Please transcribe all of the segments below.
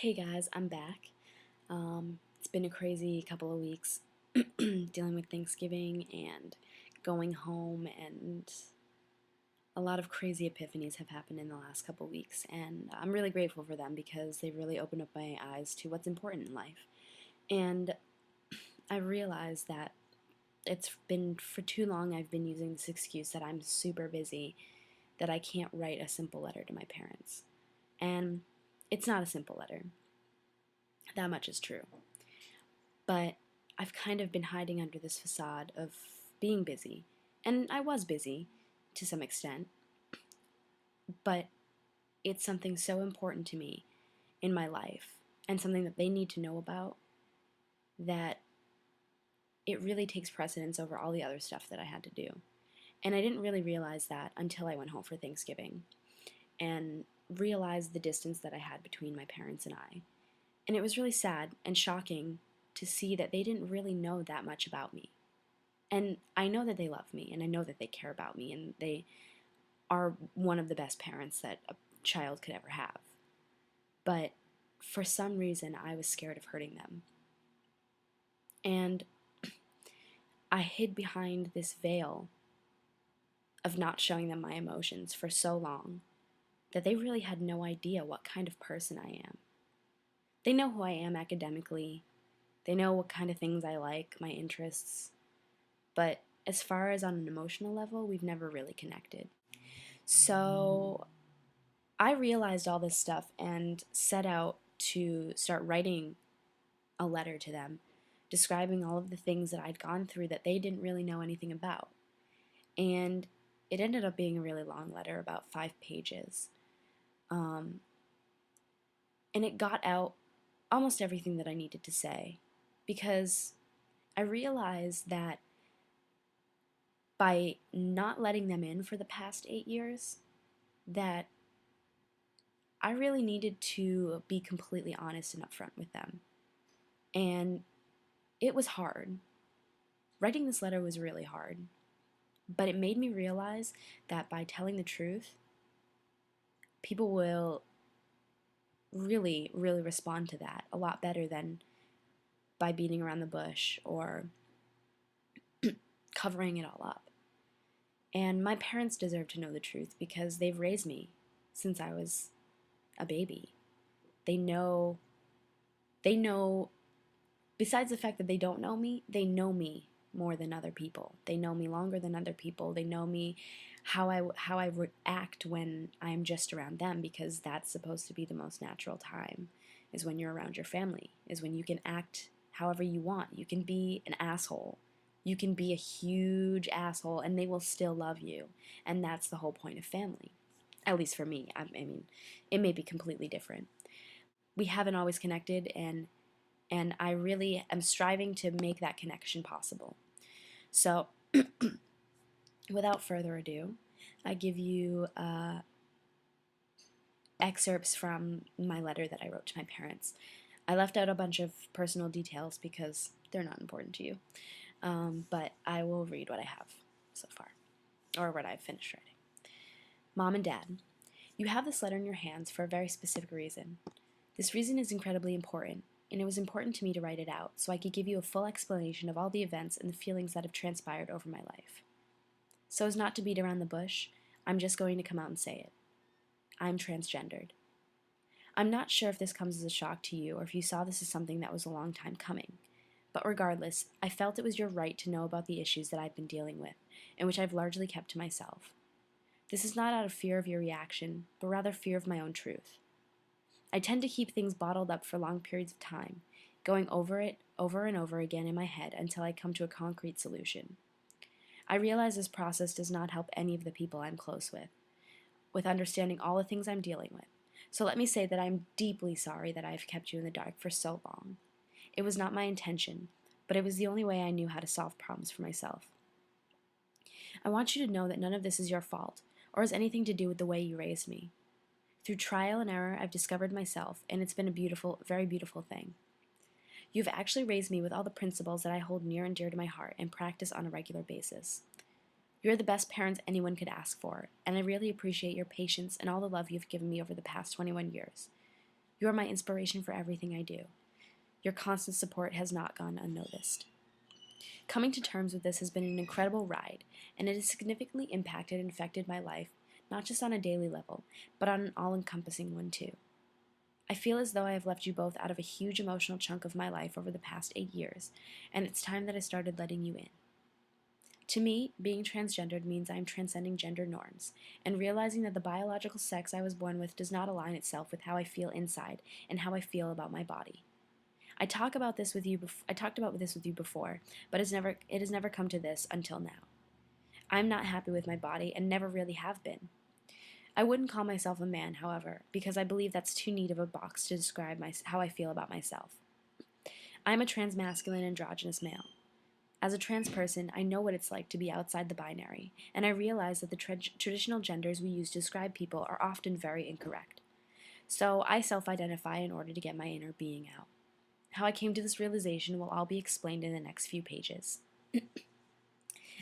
Hey guys, I'm back. It's been a crazy couple of weeks dealing with Thanksgiving and going home, and a lot of crazy epiphanies have happened in the last couple of weeks, and I'm really grateful for them because they really opened up my eyes to what's important in life. And I realized that it's been for too long I've been using this excuse that I'm super busy, that I can't write a simple letter to my parents. And it's not a simple letter. That much is true. But I've kind of been hiding under this facade of being busy. And I was busy to some extent, but it's something so important to me in my life and something that they need to know about that it really takes precedence over all the other stuff that I had to do. And I didn't really realize that until I went home for Thanksgiving and realized the distance that I had between my parents and I. And it was really sad and shocking to see that they didn't really know that much about me. And I know that they love me, and I know that they care about me, and they are one of the best parents that a child could ever have. But for some reason, I was scared of hurting them. And I hid behind this veil of not showing them my emotions for so long that they really had no idea what kind of person I am. They know who I am academically, they know what kind of things I like, my interests, but as far as on an emotional level, we've never really connected. So I realized all this stuff and set out to start writing a letter to them, describing all of the things that I'd gone through that they didn't really know anything about. And it ended up being a really long letter, about 5 pages. Um, and it got out almost everything that I needed to say because I realized that by not letting them in for the past 8 years, that I really needed to be completely honest and upfront with them. And it was hard. Writing this letter was really hard. But it made me realize that by telling the truth, people will really, really respond to that a lot better than by beating around the bush or covering it all up. And my parents deserve to know the truth because they've raised me since I was a baby. They know, besides the fact that they don't know me, they know me more than other people. They know me longer than other people. They know me how I react when I'm just around them, because that's supposed to be the most natural time, is when you're around your family, is when you can act however you want. You can be an asshole. You can be a huge asshole and they will still love you. And that's the whole point of family. At least for me. I mean, it may be completely different. We haven't always connected, and I really am striving to make that connection possible. So, without further ado, I give you excerpts from my letter that I wrote to my parents. I left out a bunch of personal details because they're not important to you, but I will read what I have so far, or what I've finished writing. Mom and Dad, you have this letter in your hands for a very specific reason. This reason is incredibly important, and it was important to me to write it out so I could give you a full explanation of all the events and the feelings that have transpired over my life. So as not to beat around the bush, I'm just going to come out and say it. I'm transgendered. I'm not sure if this comes as a shock to you or if you saw this as something that was a long time coming. But regardless, I felt it was your right to know about the issues that I've been dealing with, and which I've largely kept to myself. This is not out of fear of your reaction, but rather fear of my own truth. I tend to keep things bottled up for long periods of time, going over it over and over again in my head until I come to a concrete solution. I realize this process does not help any of the people I'm close with understanding all the things I'm dealing with. So let me say that I'm deeply sorry that I have kept you in the dark for so long. It was not my intention, but it was the only way I knew how to solve problems for myself. I want you to know that none of this is your fault, or has anything to do with the way you raised me. Through trial and error, I've discovered myself, and it's been a beautiful, very beautiful thing. You've actually raised me with all the principles that I hold near and dear to my heart and practice on a regular basis. You're the best parents anyone could ask for, and I really appreciate your patience and all the love you've given me over the past 21 years. You are my inspiration for everything I do. Your constant support has not gone unnoticed. Coming to terms with this has been an incredible ride, and it has significantly impacted and affected my life, not just on a daily level, but on an all-encompassing one too. I feel as though I have left you both out of a huge emotional chunk of my life over the past 8 years, and it's time that I started letting you in. To me, being transgendered means I am transcending gender norms and realizing that the biological sex I was born with does not align itself with how I feel inside and how I feel about my body. I talked about this with you before, but it has never come to this until now. I'm not happy with my body and never really have been. I wouldn't call myself a man, however, because I believe that's too neat of a box to describe how I feel about myself. I'm a transmasculine androgynous male. As a trans person, I know what it's like to be outside the binary, and I realize that the traditional genders we use to describe people are often very incorrect. So I self-identify in order to get my inner being out. How I came to this realization will all be explained in the next few pages.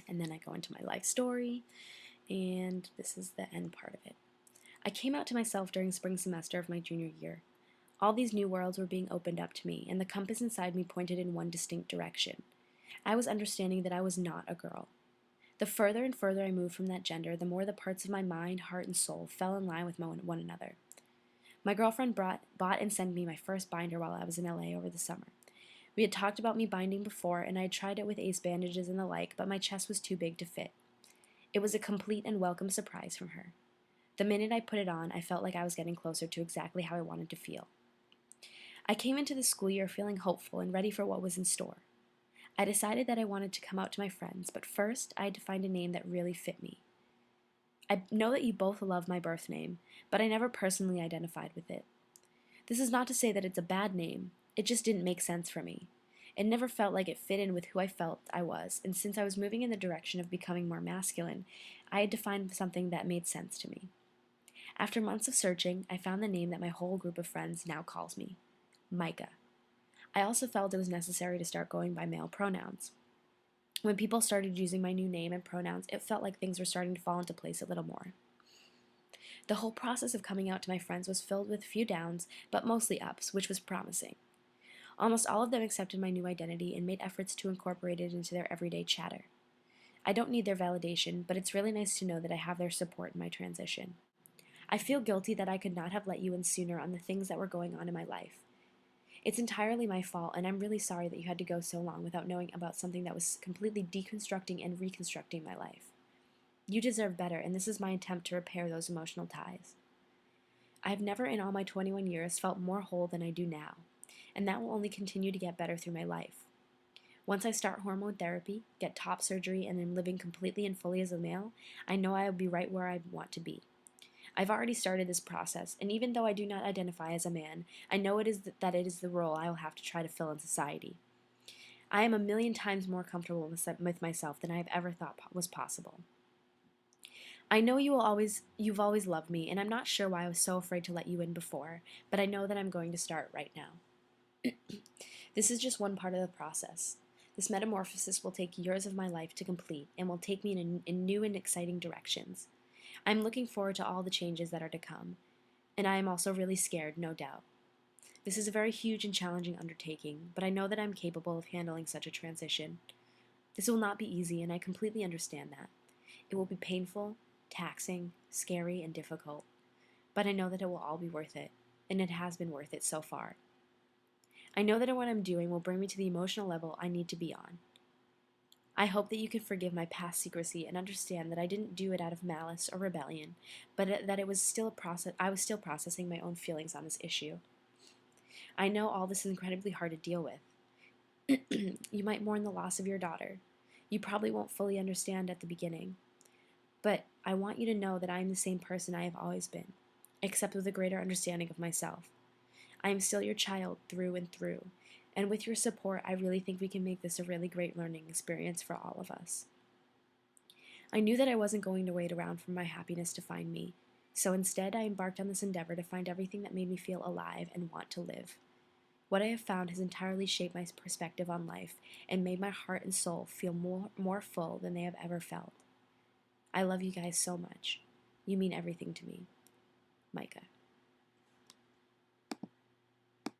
And then I go into my life story, and this is the end part of it. I came out to myself during spring semester of my junior year. All these new worlds were being opened up to me, and the compass inside me pointed in one distinct direction. I was understanding that I was not a girl. The further and further I moved from that gender, the more the parts of my mind, heart, and soul fell in line with one another. My girlfriend bought and sent me my first binder while I was in LA over the summer. We had talked about me binding before, and I had tried it with ace bandages and the like, but my chest was too big to fit. It was a complete and welcome surprise from her. The minute I put it on, I felt like I was getting closer to exactly how I wanted to feel. I came into the school year feeling hopeful and ready for what was in store. I decided that I wanted to come out to my friends, but first I had to find a name that really fit me. I know that you both love my birth name, but I never personally identified with it. This is not to say that it's a bad name, it just didn't make sense for me. It never felt like it fit in with who I felt I was, and since I was moving in the direction of becoming more masculine, I had to find something that made sense to me. After months of searching, I found the name that my whole group of friends now calls me, Micah. I also felt it was necessary to start going by male pronouns. When people started using my new name and pronouns, it felt like things were starting to fall into place a little more. The whole process of coming out to my friends was filled with a few downs, but mostly ups, which was promising. Almost all of them accepted my new identity and made efforts to incorporate it into their everyday chatter. I don't need their validation, but it's really nice to know that I have their support in my transition. I feel guilty that I could not have let you in sooner on the things that were going on in my life. It's entirely my fault, and I'm really sorry that you had to go so long without knowing about something that was completely deconstructing and reconstructing my life. You deserve better, and this is my attempt to repair those emotional ties. I have never in all my 21 years felt more whole than I do now, and that will only continue to get better through my life. Once I start hormone therapy, get top surgery, and am living completely and fully as a male, I know I will be right where I want to be. I've already started this process, and even though I do not identify as a man, I know that it is the role I will have to try to fill in society. I am a million times more comfortable with myself than I have ever thought was possible. I know you've always loved me, and I'm not sure why I was so afraid to let you in before, but I know that I'm going to start right now. This is just one part of the process. This metamorphosis will take years of my life to complete and will take me in new and exciting directions. I'm looking forward to all the changes that are to come, and I am also really scared, no doubt. This is a very huge and challenging undertaking, but I know that I'm capable of handling such a transition. This will not be easy, and I completely understand that. It will be painful, taxing, scary, and difficult, but I know that it will all be worth it, and it has been worth it so far. I know that what I'm doing will bring me to the emotional level I need to be on. I hope that you can forgive my past secrecy and understand that I didn't do it out of malice or rebellion, but that it was still a process. I was still processing my own feelings on this issue. I know all this is incredibly hard to deal with. You might mourn the loss of your daughter. You probably won't fully understand at the beginning. But I want you to know that I am the same person I have always been, except with a greater understanding of myself. I am still your child through and through, and with your support, I really think we can make this a really great learning experience for all of us. I knew that I wasn't going to wait around for my happiness to find me, so instead I embarked on this endeavor to find everything that made me feel alive and want to live. What I have found has entirely shaped my perspective on life and made my heart and soul feel more full than they have ever felt. I love you guys so much. You mean everything to me. Micah.